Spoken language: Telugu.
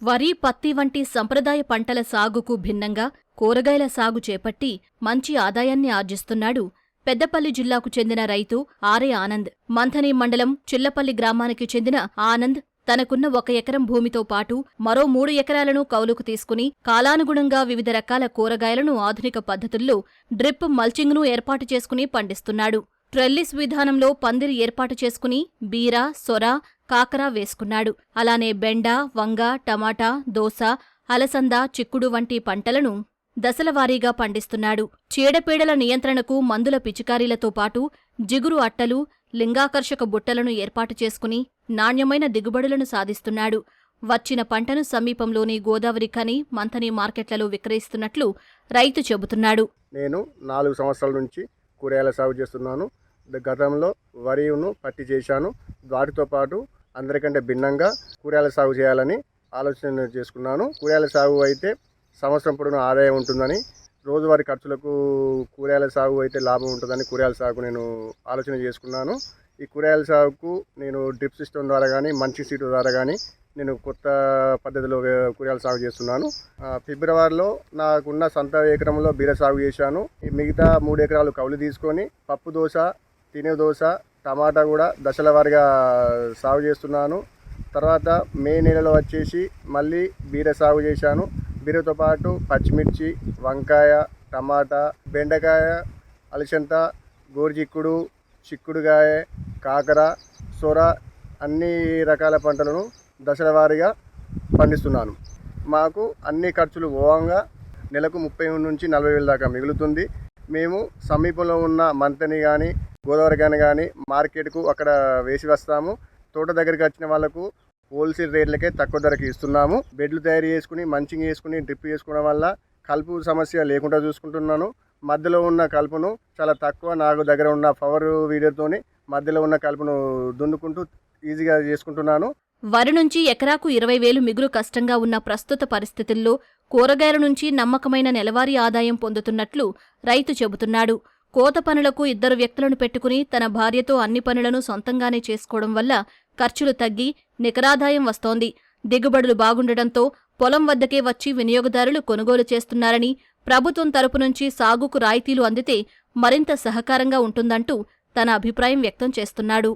వరి, పత్తి వంటి సంప్రదాయ పంటల సాగుకు భిన్నంగా కూరగాయల సాగు చేపట్టి మంచి ఆదాయాన్ని ఆర్జిస్తున్నాడు పెద్దపల్లి జిల్లాకు చెందిన రైతు ఆర్ఏ ఆనంద్. మంథని మండలం చిల్లపల్లి గ్రామానికి చెందిన ఆనంద్ తనకున్న 1 ఎకరం భూమితో పాటు మరో 3 ఎకరాలను కౌలుకు తీసుకుని కాలానుగుణంగా వివిధ రకాల కూరగాయలను ఆధునిక పద్ధతుల్లో డ్రిప్ మల్చింగ్ను ఏర్పాటు చేసుకుని పండిస్తున్నాడు. ట్రెల్లిస్ విధానంలో పందిరి ఏర్పాటు చేసుకుని బీర, సొర, కాకర వేసుకున్నాడు. అలానే బెండ, వంగ, టమాటా, దోస, అలసంద, చిక్కుడు వంటి పంటలను దశలవారీగా పండిస్తున్నాడు. చీడపీడల నియంత్రణకు మందుల పిచికారీలతో పాటు జిగురు అట్టలు, లింగాకర్షక బుట్టలను ఏర్పాటు చేసుకుని నాణ్యమైన దిగుబడులను సాధిస్తున్నాడు. వచ్చిన పంటను సమీపంలోని గోదావరి ఖని, మంథని మార్కెట్లలో విక్రయిస్తున్నట్లు రైతు చెబుతున్నాడు. నేను 4 సంవత్సరాల నుంచి కూరగాయల సాగు చేస్తున్నాను. గతంలో వరిను పత్తి చేశాను. వాటితో పాటు అందరికంటే భిన్నంగా కూరగాయల సాగు చేయాలని ఆలోచన చేసుకున్నాను. కూరగాయల సాగు అయితే సంవత్సరం పొడవునా ఆదాయం ఉంటుందని, రోజువారీ ఖర్చులకు కూరగాయల సాగు అయితే లాభం ఉంటుందని కూరగాయల సాగు నేను ఆలోచన చేసుకున్నాను. ఈ కూరగాయల సాగుకు నేను డ్రిప్ సిస్టమ్ ద్వారా కానీ, మంచి సీటు ద్వారా కానీ నేను కొత్త పద్ధతిలో కూరగాయల సాగు చేస్తున్నాను. ఫిబ్రవరిలో నాకున్న సొంత ఎకరంలో బీర సాగు చేశాను. ఈ మిగతా 3 ఎకరాలు కౌలు తీసుకొని పప్పు దోశ, తినే దోశ, టమాటా కూడా దశల వారీగా సాగు చేస్తున్నాను. తర్వాత మే నెలలో వచ్చేసి మళ్ళీ బీర సాగు చేశాను. బీరతో పాటు పచ్చిమిర్చి, వంకాయ, టమాటా, బెండకాయ, అలసంద, గోరుచిక్కుడు, చిక్కుడుకాయ, కాకర, సొర అన్ని రకాల పంటలను దశల వారీగా పండిస్తున్నాను. మాకు అన్ని ఖర్చులు పోవంగా నెలకు 30 నుంచి 40 వేల దాకా మిగులుతుంది. మేము సమీపంలో ఉన్న మంథని కానీ, గోదావరి కానీ మార్కెట్కు అక్కడ వేసి వస్తాము. తోట దగ్గరికి వచ్చిన వాళ్ళకు హోల్సేల్ రేట్లకే తక్కువ ధరకి ఇస్తున్నాము. బెడ్లు తయారు చేసుకుని, మంచింగ్ చేసుకుని, డ్రిప్ చేసుకోవడం వల్ల కలుపు సమస్య లేకుండా చూసుకుంటున్నాను. మధ్యలో ఉన్న కలుపును చాలా తక్కువ, నాకు దగ్గర ఉన్న పవర్ వీడర్తోని మధ్యలో ఉన్న కలుపును దున్నుకుంటూ ఈజీగా చేసుకుంటున్నాను. వరి నుంచి ఎకరాకు 20,000 మిగులు కష్టంగా ఉన్న ప్రస్తుత పరిస్థితుల్లో కూరగాయల నుంచి నమ్మకమైన నెలవారీ ఆదాయం పొందుతున్నట్లు రైతు చెబుతున్నాడు. కోత పనులకు 2 వ్యక్తులను పెట్టుకుని తన భార్యతో అన్ని పనులను సొంతంగానే చేసుకోవడం వల్ల ఖర్చులు తగ్గి నికరాదాయం వస్తోంది. దిగుబడులు బాగుండటంతో పొలం వద్దకే వచ్చి వినియోగదారులు కొనుగోలు చేస్తున్నారని, ప్రభుత్వం తరపు నుంచి సాగుకు రాయితీలు అందితే మరింత సహకారంగా ఉంటుందంటూ తన అభిప్రాయం వ్యక్తం చేస్తున్నాడు.